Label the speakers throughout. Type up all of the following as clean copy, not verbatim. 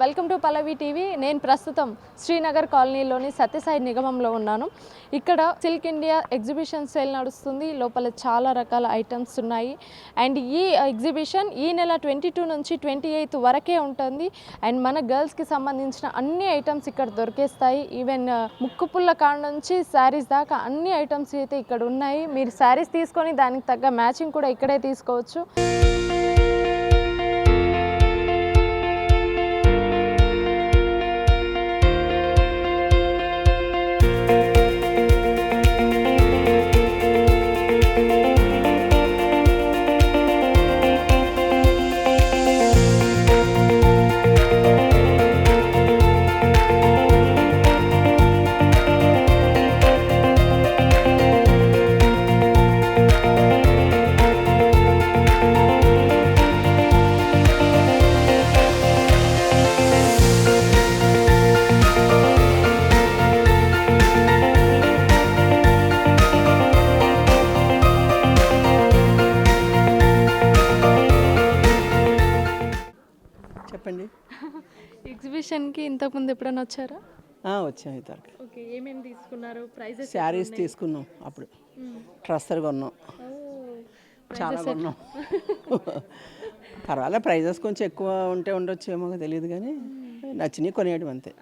Speaker 1: Welcome to Pallavi TV. నేను ప్రస్తుతం శ్రీనగర్ కాలనీలోని సత్యసాయి నిగమంలో ఉన్నాను. ఇక్కడ సిల్క్ ఇండియా ఎగ్జిబిషన్ సేల్ నడుస్తుంది. లోపల చాలా రకాల ఐటమ్స్ ఉన్నాయి. అండ్ ఈ ఎగ్జిబిషన్ ఈ నెల 22 నుంచి 28 వరకే ఉంటుంది. అండ్ మన గర్ల్స్కి సంబంధించిన అన్ని ఐటమ్స్ ఇక్కడ దొరికేస్తాయి. ఈవెన్ ముక్కుపుల్ల కాడ నుంచి శారీస్ దాకా అన్ని ఐటమ్స్ అయితే ఇక్కడ ఉన్నాయి. మీరు శారీస్ తీసుకొని దానికి తగ్గ మ్యాచింగ్ కూడా ఇక్కడే తీసుకోవచ్చు.
Speaker 2: చెప్పండి.
Speaker 1: ఎగ్జిబిషన్కి ఇంతకుముందు ఎప్పుడైనా వచ్చారా?
Speaker 2: వచ్చాం ఇద్దరికి.
Speaker 1: ఓకే, ఏమేమి తీసుకున్నారు? ప్రైజెస్?
Speaker 2: శారీస్ తీసుకున్నాం, అప్పుడు ట్రస్సర్ కొన్నాం, చాలా కొన్నాం. పర్వాలే, ప్రైజెస్ కొంచెం ఎక్కువ ఉంటే ఉండొచ్చేమో తెలియదు, కానీ నచ్చినవి కొనేయడం అంతే.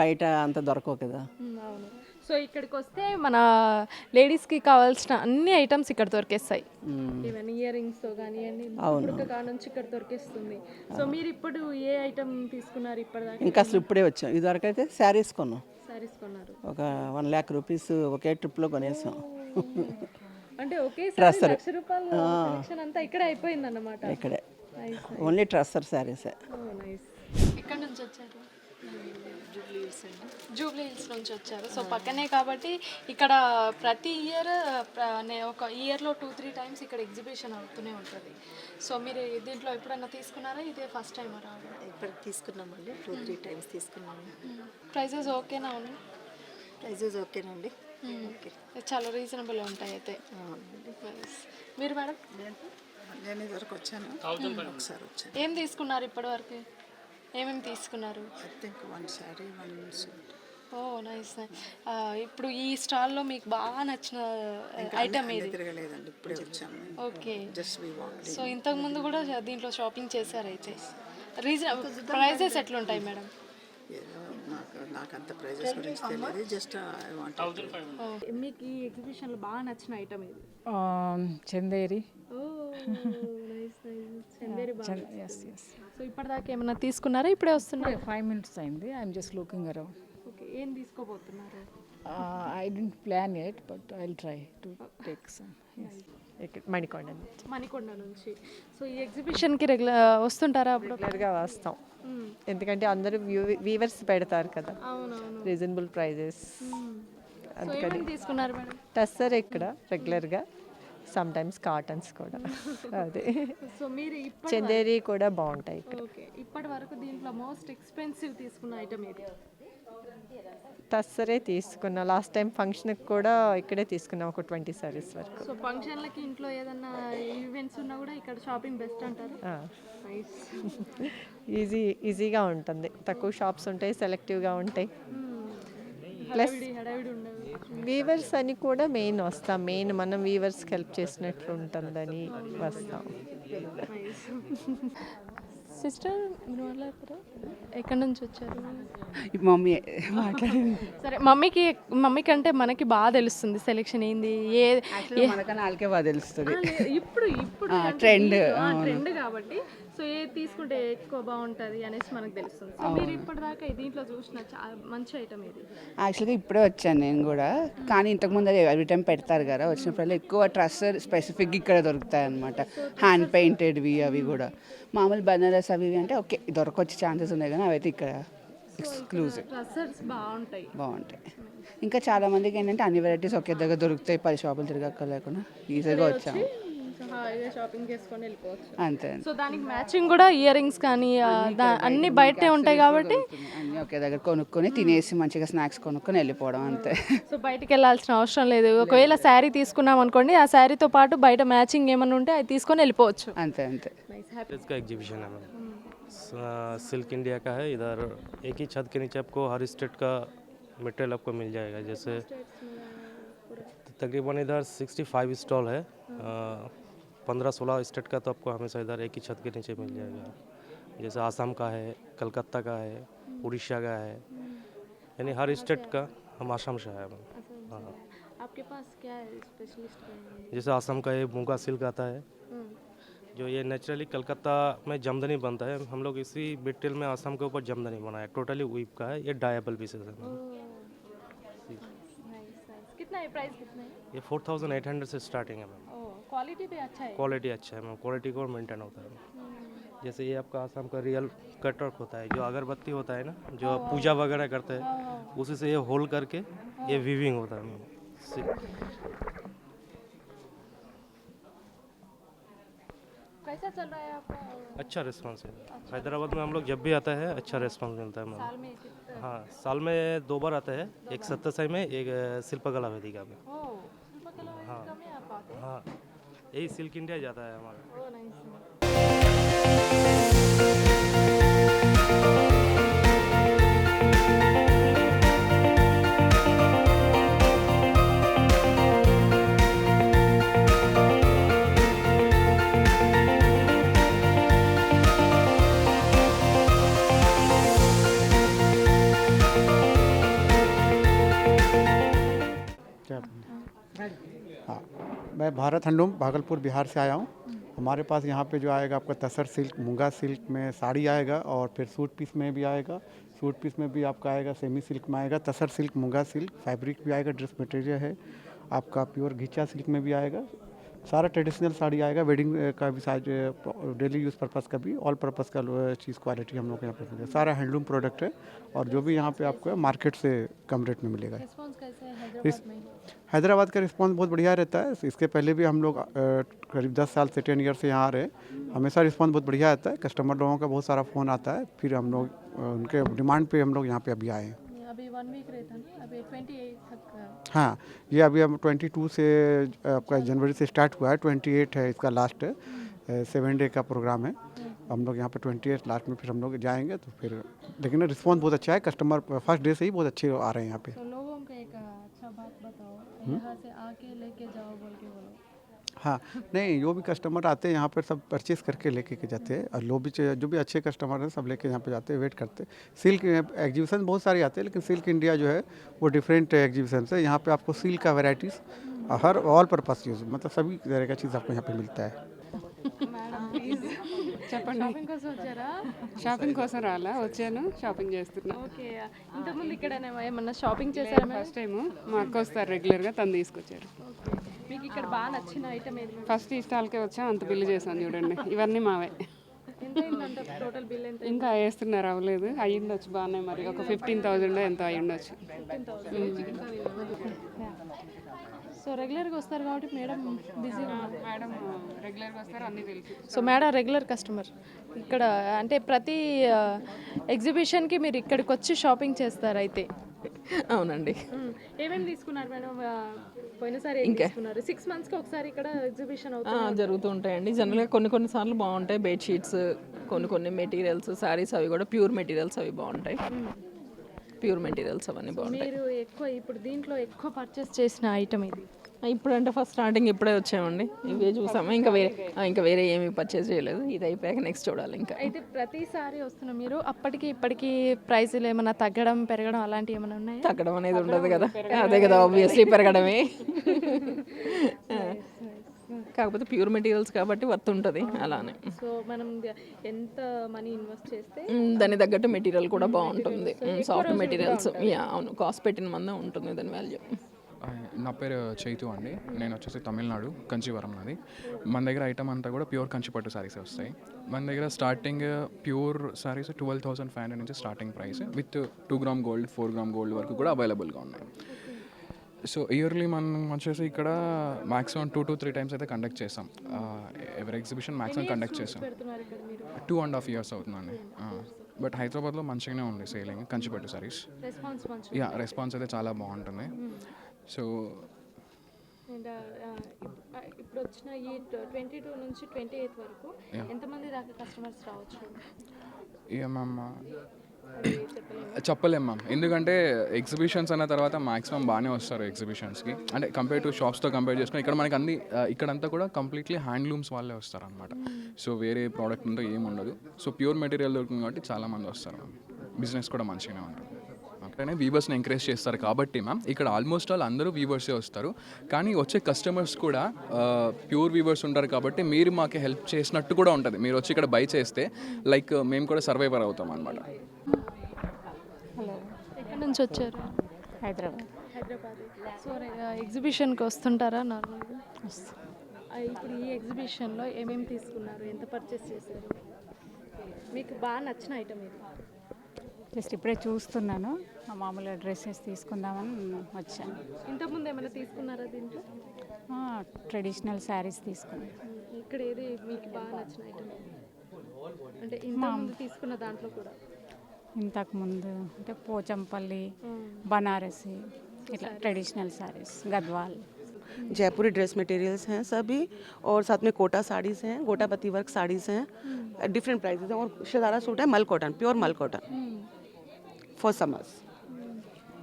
Speaker 2: బయట అంత దొరకవు కదా.
Speaker 1: అవును. సో ఇక్కడికి వస్తే మన లేడీస్కి కావాల్సిన అన్ని ఐటమ్స్ ఇక్కడ దొరికేస్తాయి. ఈవెన్ ఇయర్ రింగ్స్ కానివ్వండి, కాడ నుంచి ఇక్కడ దొరికేస్తుంది. సో మీరు ఇప్పుడు ఏ ఐటమ్ తీసుకున్నారు ఇప్పటిదాకా?
Speaker 2: ఇంకా అసలు ఇప్పుడే వచ్చాం. ఇదివరకు అయితే శారీస్ కొన్నాం.
Speaker 1: శారీస్ కొన్నారు.
Speaker 2: ఒక 1 lakh రూపీస్ ఒకే ట్రిప్లో కొనేసాం.
Speaker 1: అంటే ఒకేసారి ₹1,00,000 కలెక్షన్ అంతా ఇక్కడే అయిపోయింది అన్నమాట.
Speaker 2: ఇక్కడే ఓన్లీ ట్రస్సర్ శారీసే.
Speaker 1: ఎక్కడి నుంచి వచ్చారు? జూబ్లీ హిల్స్ నుంచి వచ్చారు. సో పక్కనే కాబట్టి ఇక్కడ ప్రతి ఇయర్ ఒక ఇయర్లో 2-3 టైమ్స్ ఇక్కడ ఎగ్జిబిషన్ అవుతూనే ఉంటుంది. సో మీరు దీంట్లో ఎప్పుడన్నా తీసుకున్నారా? ఇదే ఫస్ట్ టైం రావడం?
Speaker 3: ఇప్పటికి తీసుకున్నామండి, 2-3 టైమ్స్ తీసుకున్నాము.
Speaker 1: ప్రైజెస్ ఓకేనా?
Speaker 3: ప్రైజెస్ ఓకేనండి, ఓకే,
Speaker 1: చాలా రీజనబుల్ ఉంటాయి అయితే. మీరు మేడం?
Speaker 3: నేను ఇదివరకు వచ్చాను, ఒకసారి వచ్చాను.
Speaker 1: ఏం తీసుకున్నారు ఇప్పటి వరకు? ఏమేమి తీసుకున్నారు?
Speaker 3: I think 1 saree 1 suit.
Speaker 1: Oh nice. ఇప్పుడు ఈ స్టాల్లో మీకు బాగా నచ్చిన ఐటమ్ ఏది?
Speaker 3: తిరగలేదండి, ఇప్పుడే వచ్చాము.
Speaker 1: Okay,
Speaker 3: just we walk.
Speaker 1: So ఇంతకు ముందు కూడా దీంట్లో షాపింగ్ చేశారు అయితే. ప్రైజెస్ ఎట్లుంటాయి మేడం?
Speaker 3: నాకు అంత ప్రైజెస్ గురించి తెలియదు, జస్ట్ ఐ వాంట్.
Speaker 1: మీకు ఈ ఎగ్జిబిషన్లో బాగా నచ్చిన ఐటమ్ ఏది?
Speaker 4: చందేరి.
Speaker 1: సో ఇప్పటిదాకా ఏమన్నా తీసుకున్నారా? ఇప్పుడే వస్తున్నారు?
Speaker 4: 5 minutes అయింది. I'm just looking around.
Speaker 1: Okay, ఏం తీసుకోబోతున్నారు?
Speaker 4: I don't plan it, but I will try to take some.
Speaker 1: Manikonda నుంచి. సో ఈ ఎగ్జిబిషన్కి వస్తుంటారా?
Speaker 5: రెగ్యులర్గా వస్తాం, ఎందుకంటే అందరూ వీవర్స్ పెడతారు కదా, రీజనబుల్ ప్రైజెస్. అందుకని
Speaker 1: తీసుకున్నారు మేడం?
Speaker 5: టస్సర్ ఇక్కడ రెగ్యులర్గా, సమ్ టైమ్స్ కాటన్స్ కూడా. అదే,
Speaker 1: సో మీరు
Speaker 5: చందేరి కూడా బాగుంటాయి ఇక్కడ.
Speaker 1: ఓకే, ఇప్పటి వరకు దీంట్లో మోస్ట్ ఎక్స్పెన్సివ్ తీసుకున్న ఐటమ్ ఏది?
Speaker 5: టస్సరే తీసుకున్నా. లాస్ట్ టైం ఫంక్షన్కి కూడా ఇక్కడే తీసుకున్నాం, ఒక 20 sarees వరకు.
Speaker 1: సో ఫంక్షన్లకి ఇంట్లో ఏదన్నా ఈవెంట్స్ ఉన్నా కూడా ఇక్కడ షాపింగ్ బెస్ట్ అంటారు?
Speaker 5: ఈజీగా ఉంటుంది, తక్కువ షాప్స్ ఉంటాయి, సెలెక్టివ్గా ఉంటాయి. ప్లస్ వీవర్స్ అని కూడా మెయిన్ వస్తాం. మెయిన్ మనం వీవర్స్కి హెల్ప్ చేసినట్లు ఉంటుందని వస్తాం.
Speaker 1: సిస్టర్ మీరు మాట్లాడతారా? ఎక్కడి నుంచి వచ్చారు?
Speaker 2: మమ్మీ మాట్లాడింది.
Speaker 1: సరే, మమ్మీ కంటే మనకి బాగా తెలుస్తుంది సెలెక్షన్ ఏంది
Speaker 2: మనకన్నా వాళ్ళకే బాగా తెలుస్తుంది.
Speaker 1: ఇప్పుడు
Speaker 2: ట్రెండ్
Speaker 1: కాబట్టి సో ఏది తీసుకుంటే ఎక్కువ బాగుంటుంది అనేసి మనకు తెలుస్తుంది. సో మీరు ఇప్పటిదాకా దీంట్లో చూసిన మంచి ఐటమ్ ఏది?
Speaker 6: యాక్చువల్గా ఇప్పుడే వచ్చాను నేను కూడా, కానీ ఇంతకుముందు అది ఎవ్రీ టైం పెడతారు కదా, వచ్చినప్పుడల్లా ఎక్కువ ట్రస్సర్ స్పెసిఫిక్ ఇక్కడ దొరుకుతాయి అనమాట. హ్యాండ్ పెయింటెడ్వి అవి కూడా. మామూలు బనారస్ అవి అంటే ఓకే దొరకొచ్చే ఛాన్సెస్ ఉన్నాయి, కానీ అవైతే ఇక్కడ ఎక్స్క్లూజివ్ బాగుంటాయి. ఇంకా చాలా మందికి ఏంటంటే అన్ని వెరైటీస్ ఒకే దగ్గర దొరుకుతాయి, 10 షాపులు తిరగక్కర్లేకుండా ఈజీగా వచ్చాము.
Speaker 1: షాపింగ్ చేసుకొని వెళ్ళిపోవచ్చు
Speaker 6: అంతే.
Speaker 1: సో దానికి మ్యాచింగ్ కూడా ఇయర్ రింగ్స్ కానీ అన్ని బయటే ఉంటాయి కాబట్టి
Speaker 6: అన్నీ ఒకే దగ్గర కొనుక్కొని తినేసి మంచిగా స్నాక్స్ కొనుక్కొని వెళ్ళిపోవడం అంతే.
Speaker 1: సో బయటికి వెళ్ళాల్సిన అవసరం లేదు. ఒకవేళ శారీ తీసుకున్నాం అనుకోండి, ఆ శారీతో పాటు బయట మ్యాచింగ్ ఏమైనా ఉంటే అది తీసుకొని వెళ్ళిపోవచ్చు.
Speaker 6: అంతే.
Speaker 7: एग्जीबिशन है मैम, सिल्क इंडिया का है। इधर एक ही छत के नीचे आपको हर स्टेट का मटेरियल आपको मिल जाएगा। जैसे तकरीबन इधर 65 स्टॉल है। 15-16 स्टेट का तो आपको हमेशा इधर एक ही छत के नीचे मिल जाएगा। जैसे आसाम का है, कलकत्ता का है, उड़ीसा का है, यानी हर स्टेट का। हम आसाम से आए हैं। हाँ,
Speaker 1: आपके पास क्या है स्पेशलिस्ट क्या है?
Speaker 7: जैसे आसाम का ये मूंगा सिल्क आता है, जो ये नेचुरली कलकत्ता में जमदनी बनता है। हम लोग इसी मटेरियल में आसाम के ऊपर जमदनी बनाया, टोटली वीव का है। ये डायबल पीसेस है।
Speaker 1: कितना है प्राइस कितना है?
Speaker 7: ये 4800 से स्टार्टिंग है मैम।
Speaker 1: क्वालिटी भी अच्छा है।
Speaker 7: क्वालिटी अच्छा है मैम, क्वालिटी को मेंटेन होता है। जैसे ये आपका आसाम का रियल कटवर्क होता है, जो अगरबत्ती होता है ना, जो आप पूजा वगैरह करते हैं, उसी से ये होल करके ये वीविंग होता है मैम।
Speaker 1: कैसा चल रहा है आपका?
Speaker 7: अच्छा रिस्पांस है। हैदराबाद में हम लोग जब भी आता है अच्छा रिस्पांस मिलता है मैम।
Speaker 1: साल में कितना?
Speaker 7: हाँ, साल में 2 बार आता है, एक सत्तासाई में, एक शिल्पकला वेदिका में।
Speaker 1: शिल्पकला वेदिका में आप आते हैं?
Speaker 7: हाँ, यही सिल्क इंडिया जाता है हमारा।
Speaker 1: नाइस।
Speaker 8: हाँ, मैं भारत हैंडलूम भागलपुर बिहार से आया हूँ। हमारे पास यहाँ पे जो आएगा आपका तसर सिल्क, मूंगा सिल्क में साड़ी आएगा, और फिर सूट पीस में भी आएगा। सूट पीस में भी आपका आएगा, सेमी सिल्क में आएगा, तसर सिल्क, मूंगा सिल्क, फैब्रिक भी आएगा, ड्रेस मटेरियल है आपका प्योर घिचा सिल्क में भी आएगा। सारा ट्रेडिशनल साड़ी आएगा, वेडिंग का भी साइज, डेली यूज़ पर्पज़ का भी, ऑल पर्पज़ का चीज़ क्वालिटी हम लोग यहाँ पे मिलेगा। सारा हैंडलूम प्रोडक्ट है, और जो भी यहाँ पे आपको मार्केट से कम रेट में मिलेगा।
Speaker 1: रिस्पांस कैसे है हैदराबाद में?
Speaker 8: हैदराबाद का रिस्पांस बहुत बढ़िया रहता है। इसके पहले भी हम लोग करीब 10 साल से 10 ईयर से यहाँ आ रहे हैं। हमेशा रिस्पांस बहुत बढ़िया आता है। कस्टमर लोगों का बहुत सारा फ़ोन आता है, फिर हम लोग उनके डिमांड पे हम लोग यहाँ पे अभी आए हैं।
Speaker 1: अभी 1 वीक रहता ना, अभी 28 तक।
Speaker 8: हाँ, ये अभी हम 22 से आपका जनवरी से स्टार्ट हुआ है, 28 है इसका लास्ट है। 7 डे का प्रोग्राम है। हम लोग यहाँ पे 28 लास्ट में फिर हम लोग जाएंगे, तो फिर लेकिन रिस्पांस बहुत अच्छा है। कस्टमर फर्स्ट डे से ही बहुत अच्छे आ रहे हैं यहाँ पे।
Speaker 1: तो लोगों को एक अच्छा बात बताओ, यहाँ से आके लेके जाओ बोल के बोलो।
Speaker 8: हाँ, नहीं, जो भी कस्टमर आते हैं यहाँ पर सब परचेस करके लेके के जाते हैं, और लोग भी जो भी अच्छे कस्टमर हैं सब लेके यहाँ पे जाते हैं, वेट करते हैं। सिल्क एग्जीबिशन बहुत सारे आते हैं, लेकिन सिल्क इंडिया जो है वो डिफरेंट एग्जीबिशन है। यहाँ पे आपको सिल्क का वेराइटीज़ हर ऑल पर्पस यूज, मतलब सभी तरह का चीज़ आपको यहाँ पे मिलता है।
Speaker 4: చెప్పండి.
Speaker 1: షాపింగ్ కోసం వచ్చారా?
Speaker 4: షాపింగ్ కోసం రాలా, వచ్చాను, షాపింగ్ చేస్తున్నా.
Speaker 1: ఓకే. ఇంతకుముందు ఇక్కడ ఏమన్నా షాపింగ్ చేశారా మేడం?
Speaker 4: ఫస్ట్ టైము మా అక్క వస్తారు రెగ్యులర్గా, తను తీసుకొచ్చారు.
Speaker 1: ఓకే. మీకు ఇక్కడ బాగా నచ్చిన ఐటమ్ ఏది?
Speaker 4: ఫస్ట్ ఈ స్టాల్కే వచ్చాం, అంత బిల్లు చేశాను చూడండి. ఇవన్నీ మావే.
Speaker 1: ఎంత అయిందంట టోటల్ బిల్ ఎంత?
Speaker 4: ఇంకా వేస్తున్నారు, అవ్వలేదు. అయ్యిండొచ్చు బాగానే, మరి ఒక 15,000 ఎంత అయ్యిండొచ్చు.
Speaker 1: 15,000. సో రెగ్యులర్గా వస్తారు కాబట్టి మేడం బిజీ ఉన్నారు.
Speaker 4: మేడం రెగ్యులర్గా వస్తారు, అన్నీ తెలుసు.
Speaker 1: సో మేడం రెగ్యులర్ కస్టమర్ ఇక్కడ, అంటే ప్రతి ఎగ్జిబిషన్కి మీరు ఇక్కడికి వచ్చి షాపింగ్ చేస్తారు అయితే?
Speaker 9: అవునండి.
Speaker 1: ఏమేమి తీసుకున్నారు మేడం? పోయినసారి ఏం తీసుకున్నారు? 6 మంత్స్కి ఒకసారి ఇక్కడ ఎగ్జిబిషన్ అవుతుంది.
Speaker 9: జరుగుతూ ఉంటాయండి. జనరల్గా కొన్ని సార్లు బాగుంటాయి బెడ్షీట్స్, కొన్ని మెటీరియల్స్, శారీస్ అవి కూడా ప్యూర్ మెటీరియల్స్ అవి బాగుంటాయి. ప్యూర్ మెటీరియల్స్ అవన్నీ బాగుంటాయి.
Speaker 1: మీరు ఎక్కువ ఇప్పుడు దీంట్లో ఎక్కువ పర్చేస్ చేసిన ఐటమ్ ఇది?
Speaker 9: ఇప్పుడంటే ఫస్ట్ స్టార్టింగ్ ఇప్పుడే వచ్చామండి, ఇవే చూసాము. ఇంకా వేరే ఏమీ పర్చేస్ చేయలేదు. ఇది అయిపోయాక నెక్స్ట్ చూడాలి. ఇంకా
Speaker 1: అయితే ప్రతిసారి వస్తున్న మీరు అప్పటికి ఇప్పటికి ప్రైజులు ఏమైనా తగ్గడం పెరగడం అలాంటివి ఏమైనా ఉన్నాయా?
Speaker 9: తగ్గడం అనేది ఉండదు కదా, అదే కదా ఆబ్వియస్లీ పెరగడమే. కాకపోతే ప్యూర్ మెటీరియల్స్ కాబట్టి వర్త్ ఉంటుంది అలానే.
Speaker 1: సో మనం ఎంత మనీ ఇన్వెస్ట్ చేస్తే
Speaker 9: దాని తగ్గట్టు మెటీరియల్ కూడా బాగుంటుంది. సాఫ్ట్ మెటీరియల్స్, అవును, కాస్ట్ పెట్టిన మందే ఉంటుంది దాని వాల్యూ.
Speaker 10: నా పేరు చైతు అండి. నేను వచ్చేసి తమిళనాడు, కంచీవరం నాది. మన దగ్గర ఐటమ్ అంతా కూడా ప్యూర్ కంచిపట్టు శారీస్ వస్తాయి. మన దగ్గర స్టార్టింగ్ ప్యూర్ శారీస్ 12,500 నుంచి starting price, with 2 gram gold, 4 gram gold వరకు కూడా అవైలబుల్గా ఉన్నాయి. సో ఇయర్లీ మనం వచ్చేసి ఇక్కడ మ్యాక్సిమం 2 to 3 టైమ్స్ అయితే కండక్ట్ చేసాం. ఎవరి ఎగ్జిబిషన్ మ్యాక్సిమం కండక్ట్ చేసాం. 2.5 years అవుతుందండి. బట్ హైదరాబాద్లో మంచిగానే ఉంది సేలింగ్ కంచిపట్టు సారీస్. రెస్పాన్స్ అయితే చాలా బాగుంటుంది. సో
Speaker 1: అండ్ ఇప్పుడు వచ్చిన ఈ 22 నుంచి 28 వరకు ఎంతమంది దాకా కస్టమర్స్ రావచ్చు?
Speaker 10: ఇక మ్యామ్
Speaker 1: అది చెప్పలేము.
Speaker 10: చెప్పలేం మ్యామ్, ఎందుకంటే ఎగ్జిబిషన్స్ అన్న తర్వాత మాక్సిమం బాగానే వస్తారు ఎగ్జిబిషన్స్కి. అంటే కంపేర్ టు షాప్స్తో కంపేర్ చేసుకుని ఇక్కడ మనకి అన్ని ఇక్కడంతా కూడా కంప్లీట్లీ హ్యాండ్లూమ్స్ వాళ్ళే వస్తారు అనమాట. సో వేరే ప్రోడక్ట్ ఉందో ఏమి ఉండదు. సో ప్యూర్ మెటీరియల్ దొరుకుతుంది కాబట్టి చాలామంది వస్తారు మ్యామ్. బిజినెస్ కూడా మంచిగానే ఉంటుంది. అక్కడనే వీవర్స్ని ఎంకరేజ్ చేస్తారు కాబట్టి మ్యామ్ ఇక్కడ ఆల్మోస్ట్ ఆల్ అందరూ వీవర్సే వస్తారు. కానీ వచ్చే కస్టమర్స్ కూడా ప్యూర్ వీవర్స్ ఉంటారు కాబట్టి మీరు మాకు హెల్ప్ చేసినట్టు కూడా ఉంటుంది. మీరు వచ్చి ఇక్కడ బై చేస్తే లైక్ మేము కూడా సర్వైవర్ అవుతాం అనమాట.
Speaker 1: హలో, ఎక్కడి నుంచి వచ్చారు?
Speaker 11: హైదరాబాద్.
Speaker 1: హైదరాబాద్. సో ఎగ్జిబిషన్కి వస్తుంటారా నార్మల్గా? ఇప్పుడు ఈ ఎగ్జిబిషన్లో ఏమేమి తీసుకున్నారు, ఎంత పర్చేస్ చేశారు, మీకు బాగా నచ్చిన ఐటమ్ ఇది?
Speaker 11: జస్ట్ ఇప్పుడే చూస్తున్నాను, మామూలుగా డ్రెస్సెస్ తీసుకుందామని వచ్చాను.
Speaker 1: ఇంతకుముందు ఏమైనా తీసుకున్నారా దీంట్లో?
Speaker 11: ట్రెడిషనల్ శారీస్ తీసుకున్నాను.
Speaker 1: ఇక్కడ ఏది మీకు బాగా నచ్చిన ఐటమ్? అంటే ఇంతకుముందు తీసుకున్న దాంట్లో కూడా
Speaker 11: ఇంతకుముందు అంటే పోచంపల్లి, బనారసి, ఇట్లా ట్రెడిషనల్ శారీస్, गढ़वाल।
Speaker 12: जयपुरी ड्रेस मटेरियल्स हैं सभी, और साथ में कोटा साड़ीज़ हैं, गोटा पत्ती वर्क साड़ीज़ हैं, डिफरेंट प्राइसेस हैं, और शरारा सूट है मल कॉटन, प्योर मल कॉटन फॉर समर्स।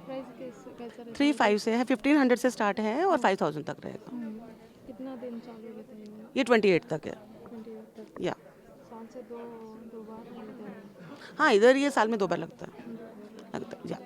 Speaker 1: प्राइस कैसा रहता
Speaker 12: 35 से है, 1500 से स्टार्ट है और 5000 तक रहेगा।
Speaker 1: है? कितना दिन चालू रहता है?
Speaker 12: ये 28 तक है
Speaker 1: 28 तक।
Speaker 12: या
Speaker 1: साल से दो बार लगता है।
Speaker 12: हाँ, इधर ये साल में 2 बार लगता है या।